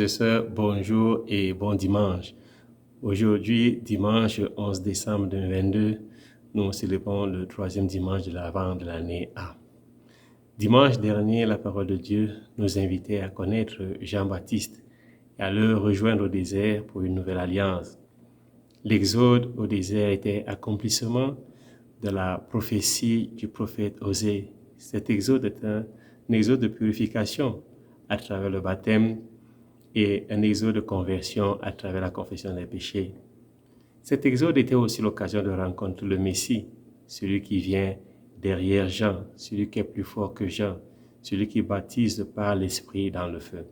et sœurs, bonjour et bon dimanche. Aujourd'hui, dimanche 11 décembre 2022, nous célébrons le troisième dimanche de l'Avent de l'année A. Dimanche dernier, la parole de Dieu nous invitait à connaître Jean-Baptiste et à le rejoindre au désert pour une nouvelle alliance. L'exode au désert était accomplissement de la prophétie du prophète Osée. Cet exode est un exode de purification à travers le baptême et un exode de conversion à travers la confession des péchés. Cet exode était aussi l'occasion de rencontrer le Messie, celui qui vient derrière Jean, celui qui est plus fort que Jean, celui qui baptise par l'Esprit dans le feu.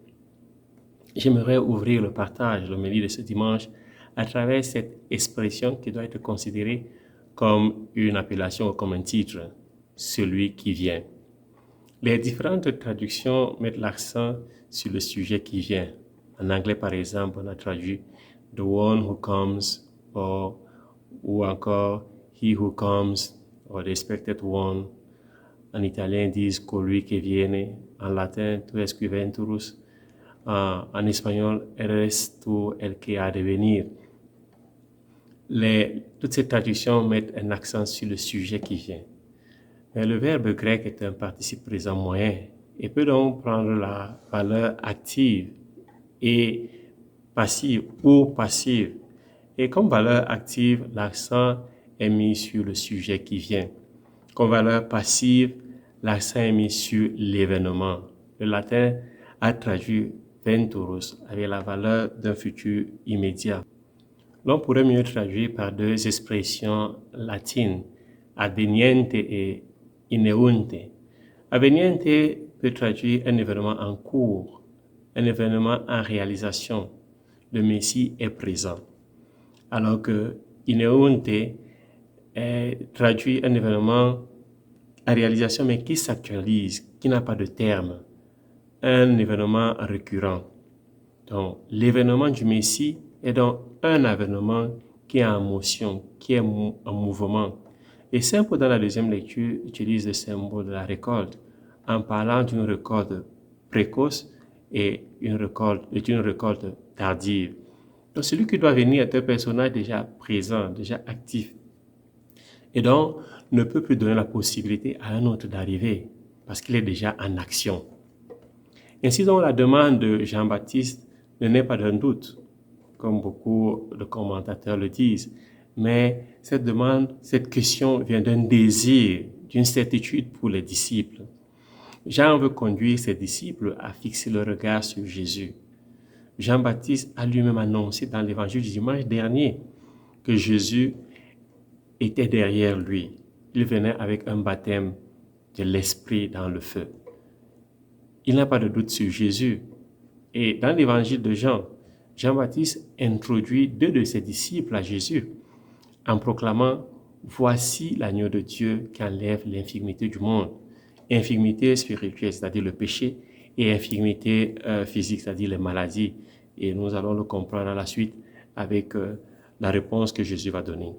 J'aimerais ouvrir le partage, l'homélie de ce dimanche, à travers cette expression qui doit être considérée comme une appellation ou comme un titre, celui qui vient. Les différentes traductions mettent l'accent sur le sujet qui vient. En anglais, par exemple, on a traduit « the one who comes » ou encore « he who comes » or « the expected one ». En italien, ils disent « colui que viene ». En latin, « tu es qui venturus ». En espagnol, « eres tú el que ha de venir ». Toutes ces traductions mettent un accent sur le sujet qui vient. Mais le verbe grec est un participe présent moyen et peut donc prendre la valeur active et passive ou passive. Et comme valeur active, l'accent est mis sur le sujet qui vient. Comme valeur passive, l'accent est mis sur l'événement. Le latin a traduit venturus avec la valeur d'un futur immédiat. L'on pourrait mieux traduire par deux expressions latines, adveniente et ineunte. Adveniente peut traduire un événement en cours, un événement en réalisation. Le Messie est présent. Alors que ineunte traduit un événement en réalisation mais qui s'actualise, qui n'a pas de terme, un événement récurrent. Donc l'événement du Messie est donc un événement qui est en motion, qui est en mouvement. Et Saint Paul, dans la deuxième lecture, utilise le symbole de la récolte en parlant d'une récolte précoce et d'une récolte tardive. Donc celui qui doit venir est un personnage déjà présent, déjà actif. Et donc ne peut plus donner la possibilité à un autre d'arriver parce qu'il est déjà en action. Ainsi donc la demande de Jean-Baptiste ne naît pas d'un doute, comme beaucoup de commentateurs le disent, mais cette demande, cette question vient d'un désir, d'une certitude pour les disciples. Jean veut conduire ses disciples à fixer le regard sur Jésus. Jean-Baptiste a lui-même annoncé dans l'évangile du dimanche dernier que Jésus était derrière lui. Il venait avec un baptême de l'Esprit dans le feu. Il n'a pas de doute sur Jésus. Et dans l'évangile de Jean, Jean-Baptiste introduit deux de ses disciples à Jésus en proclamant « Voici l'agneau de Dieu qui enlève l'infirmité du monde ». Infirmité spirituelle, c'est-à-dire le péché, et infirmité physique, c'est-à-dire les maladies. Et nous allons le comprendre à la suite avec la réponse que Jésus va donner.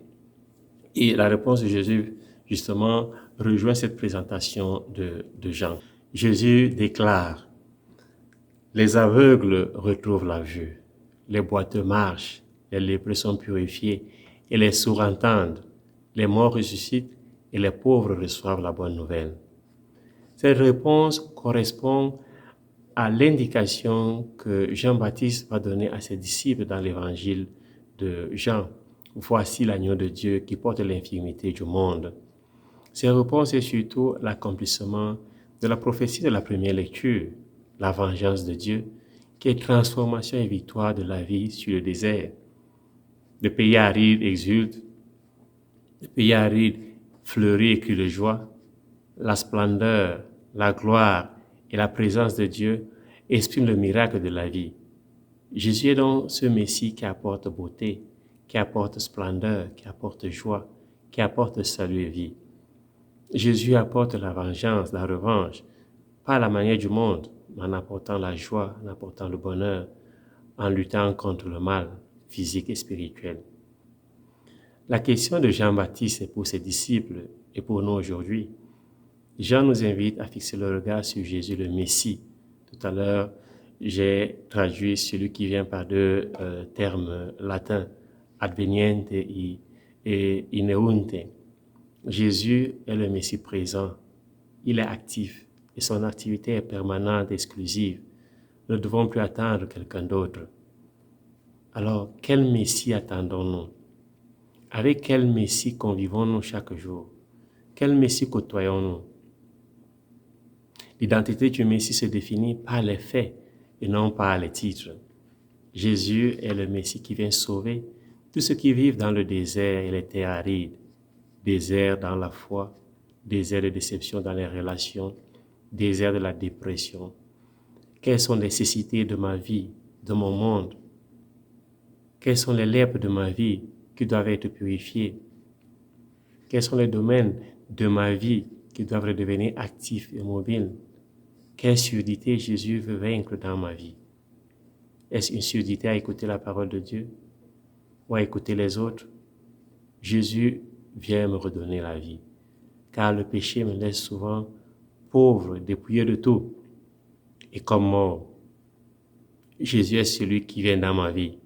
Et la réponse de Jésus, justement, rejoint cette présentation de Jean. Jésus déclare « Les aveugles retrouvent la vue, les boiteux marchent, les lépreux sont purifiés, et les sourds entendent, les morts ressuscitent, et les pauvres reçoivent la bonne nouvelle. » Cette réponse correspond à l'indication que Jean-Baptiste va donner à ses disciples dans l'évangile de Jean. « Voici l'agneau de Dieu qui porte l'infirmité du monde. » Cette réponse est surtout l'accomplissement de la prophétie de la première lecture, la vengeance de Dieu, qui est transformation et victoire de la vie sur le désert. Le pays aride exulte, le pays aride fleurit et crie de joie. La splendeur, la gloire et la présence de Dieu expriment le miracle de la vie. Jésus est donc ce Messie qui apporte beauté, qui apporte splendeur, qui apporte joie, qui apporte salut et vie. Jésus apporte la vengeance, la revanche, pas à la manière du monde, mais en apportant la joie, en apportant le bonheur, en luttant contre le mal physique et spirituel. La question de Jean-Baptiste est pour ses disciples et pour nous aujourd'hui. Jean nous invite à fixer le regard sur Jésus le Messie. Tout à l'heure, j'ai traduit celui qui vient par deux termes latins, adveniente et ineunte. Jésus est le Messie présent. Il est actif et son activité est permanente et exclusive. Nous ne devons plus attendre quelqu'un d'autre. Alors, quel Messie attendons-nous? Avec quel Messie convivons-nous chaque jour? Quel Messie côtoyons-nous? L'identité du Messie se définit par les faits et non par les titres. Jésus est le Messie qui vient sauver tous ceux qui vivent dans le désert et les terres arides, désert dans la foi, désert de déception dans les relations, désert de la dépression. Quelles sont les nécessités de ma vie, de mon monde? Quelles sont les lèpres de ma vie qui doivent être purifiées? Quels sont les domaines de ma vie qui doivent redevenir actifs et mobiles? Quelle surdité Jésus veut vaincre dans ma vie? Est-ce une surdité à écouter la parole de Dieu ou à écouter les autres? Jésus vient me redonner la vie, car le péché me laisse souvent pauvre, dépouillé de tout et comme mort. Jésus est celui qui vient dans ma vie.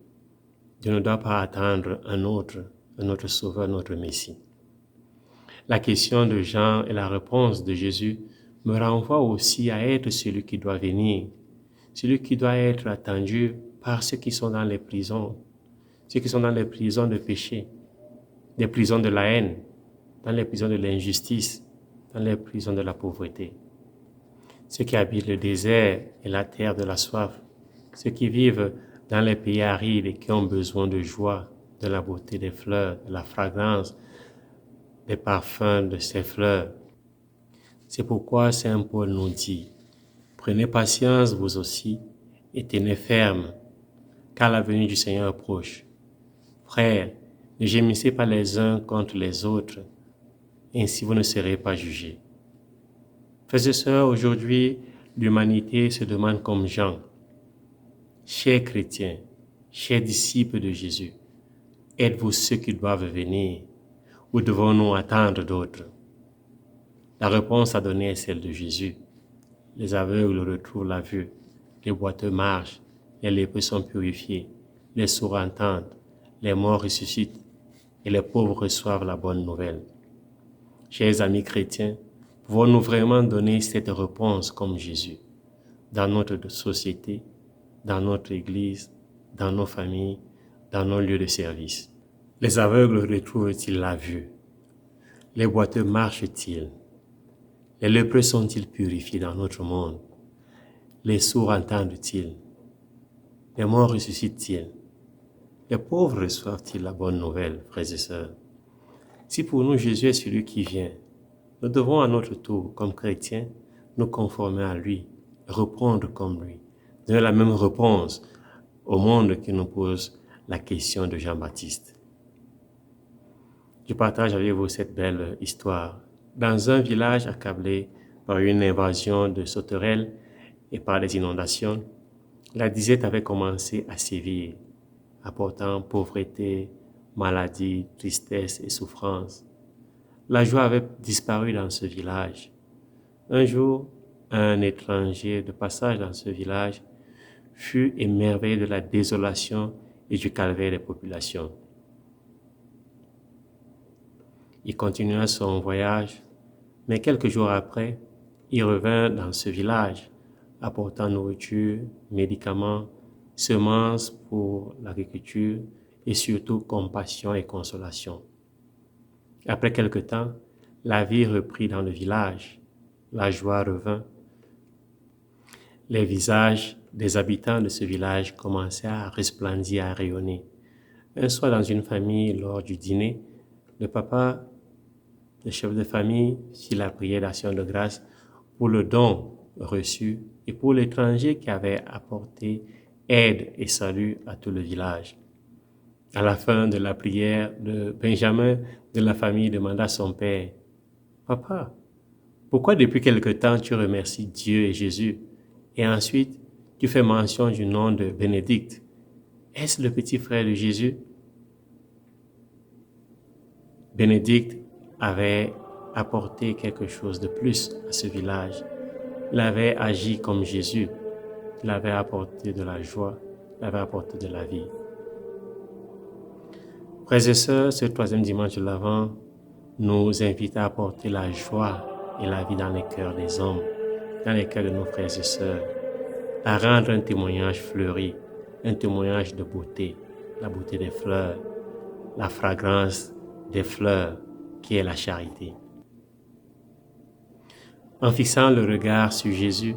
Je ne dois pas attendre un autre sauveur, un autre Messie. La question de Jean et la réponse de Jésus me renvoient aussi à être celui qui doit venir, celui qui doit être attendu par ceux qui sont dans les prisons, ceux qui sont dans les prisons de péché, les prisons de la haine, dans les prisons de l'injustice, dans les prisons de la pauvreté. Ceux qui habitent le désert et la terre de la soif, ceux qui vivent dans les pays arides et qui ont besoin de joie, de la beauté des fleurs, de la fragrance, des parfums de ces fleurs. C'est pourquoi Saint Paul nous dit, prenez patience vous aussi et tenez ferme, car la venue du Seigneur approche. Frères, ne gémissez pas les uns contre les autres, ainsi vous ne serez pas jugés. Frères et sœurs, aujourd'hui, l'humanité se demande comme Jean, chers chrétiens, chers disciples de Jésus, êtes-vous ceux qui doivent venir ou devons-nous attendre d'autres? La réponse à donner est celle de Jésus. Les aveugles retrouvent la vue, les boiteux marchent, les lépreux sont purifiés, les sourds entendent, les morts ressuscitent et les pauvres reçoivent la bonne nouvelle. Chers amis chrétiens, pouvons-nous vraiment donner cette réponse comme Jésus dans notre société, dans notre église, dans nos familles, dans nos lieux de service? Les aveugles retrouvent-ils la vue? Les boiteux marchent-ils? Les lépreux sont-ils purifiés dans notre monde? Les sourds entendent-ils? Les morts ressuscitent-ils? Les pauvres reçoivent-ils la bonne nouvelle, frères et sœurs? Si pour nous Jésus est celui qui vient, nous devons à notre tour, comme chrétiens, nous conformer à lui, répondre comme lui, donner la même réponse au monde qui nous pose la question de Jean-Baptiste. Je partage avec vous cette belle histoire. Dans un village accablé par une invasion de sauterelles et par des inondations, la disette avait commencé à sévir, apportant pauvreté, maladie, tristesse et souffrance. La joie avait disparu dans ce village. Un jour, un étranger de passage dans ce village fut émerveillé de la désolation et du calvaire des populations. Il continua son voyage, mais quelques jours après, il revint dans ce village, apportant nourriture, médicaments, semences pour l'agriculture et surtout compassion et consolation. Après quelque temps, la vie reprit dans le village, la joie revint. Les visages des habitants de ce village commençaient à resplendir, à rayonner. Un soir, dans une famille, lors du dîner, le papa, le chef de famille, fit la prière d'action de grâce pour le don reçu et pour l'étranger qui avait apporté aide et salut à tout le village. À la fin de la prière, le Benjamin de la famille demanda à son père, « Papa, pourquoi depuis quelque temps tu remercies Dieu et Jésus et ensuite tu fais mention du nom de Bénédicte? Est-ce le petit frère de Jésus? » Bénédicte avait apporté quelque chose de plus à ce village. Il avait agi comme Jésus. qu'il avait apporté de la joie, qu'il avait apporté de la vie. Frères et sœurs, ce troisième dimanche de l'Avent nous invite à apporter la joie et la vie dans les cœurs des hommes, dans les cœurs de nos frères et sœurs, à rendre un témoignage fleuri, un témoignage de beauté, la beauté des fleurs, la fragrance des fleurs qui est la charité. En fixant le regard sur Jésus,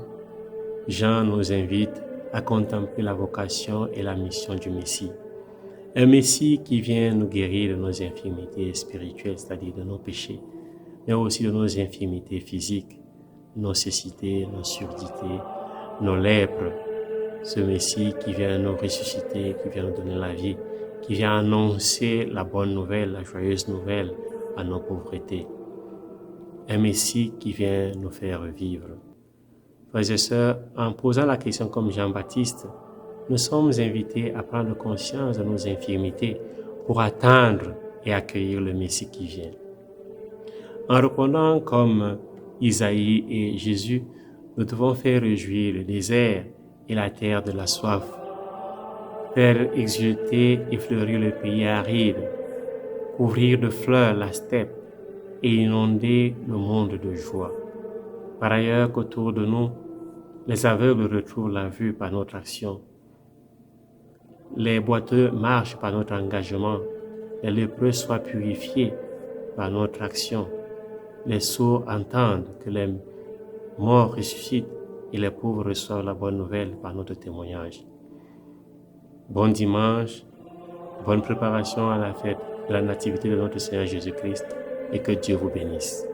Jean nous invite à contempler la vocation et la mission du Messie. Un Messie qui vient nous guérir de nos infirmités spirituelles, c'est-à-dire de nos péchés, mais aussi de nos infirmités physiques, nos cécités, nos surdités, nos lèpres. Ce Messie qui vient nous ressusciter, qui vient nous donner la vie, qui vient annoncer la bonne nouvelle, la joyeuse nouvelle à nos pauvretés. Un Messie qui vient nous faire vivre. Frères et sœurs, en posant la question comme Jean-Baptiste, nous sommes invités à prendre conscience de nos infirmités pour attendre et accueillir le Messie qui vient. En répondant comme Isaïe et Jésus, nous devons faire réjouir le désert et la terre de la soif, faire exulter et fleurir le pays aride, couvrir de fleurs la steppe et inonder le monde de joie. Par ailleurs qu'autour de nous, les aveugles retrouvent la vue par notre action. Les boiteux marchent par notre engagement. Les lépreux soient purifiés par notre action. Les sourds entendent que les morts ressuscitent et les pauvres reçoivent la bonne nouvelle par notre témoignage. Bon dimanche, bonne préparation à la fête de la nativité de notre Seigneur Jésus-Christ et que Dieu vous bénisse.